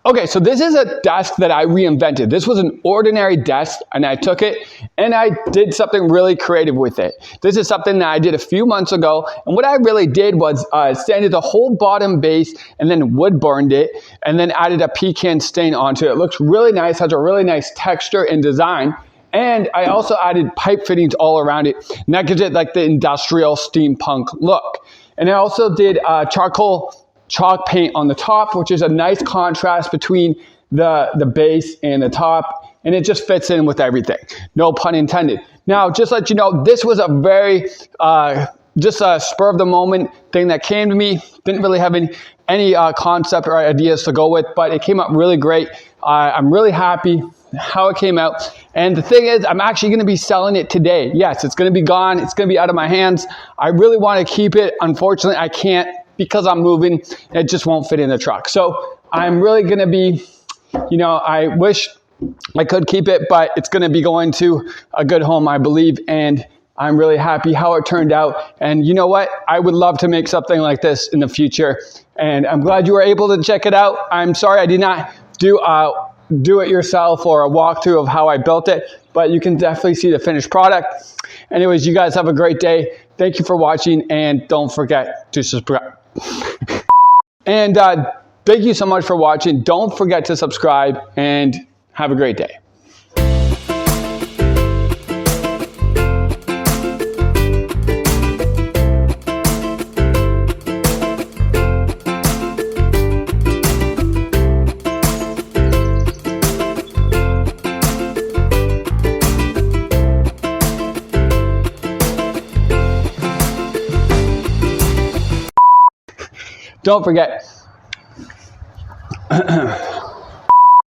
Okay, so this is a desk that I reinvented. This was an ordinary desk, and I took it and I did something really creative with it. This is something that I did a few months ago, and what I really did was sanded the whole bottom base and then wood burned it and then added a pecan stain onto it. It looks really nice, has a really nice texture and design. And I also added pipe fittings all around it, and that gives it like the industrial steampunk look. And I also did charcoal chalk paint on the top, which is a nice contrast between the base and the top, and it just fits in with everything. No pun intended. Now, just to let you know, this was a very, just a spur of the moment thing that came to me. Didn't really have any concept or ideas to go with, but it came out really great. I'm really happy how it came out. And the thing is, I'm actually going to be selling it today. Yes, it's going to be gone. It's going to be out of my hands. I really want to keep it. Unfortunately, I can't because I'm moving. It just won't fit in the truck. So I'm really going to be, I wish I could keep it, but it's going to be going to a good home, I believe. And I'm really happy how it turned out. And you know what? I would love to make something like this in the future. And I'm glad you were able to check it out. I'm sorry I did not do it yourself or a walkthrough of how I built it, but you can definitely see the finished product. Anyways, you guys have a great day. Thank you for watching, and don't forget to subscribe. And thank you so much for watching. Don't forget to subscribe, and have a great day. Don't forget.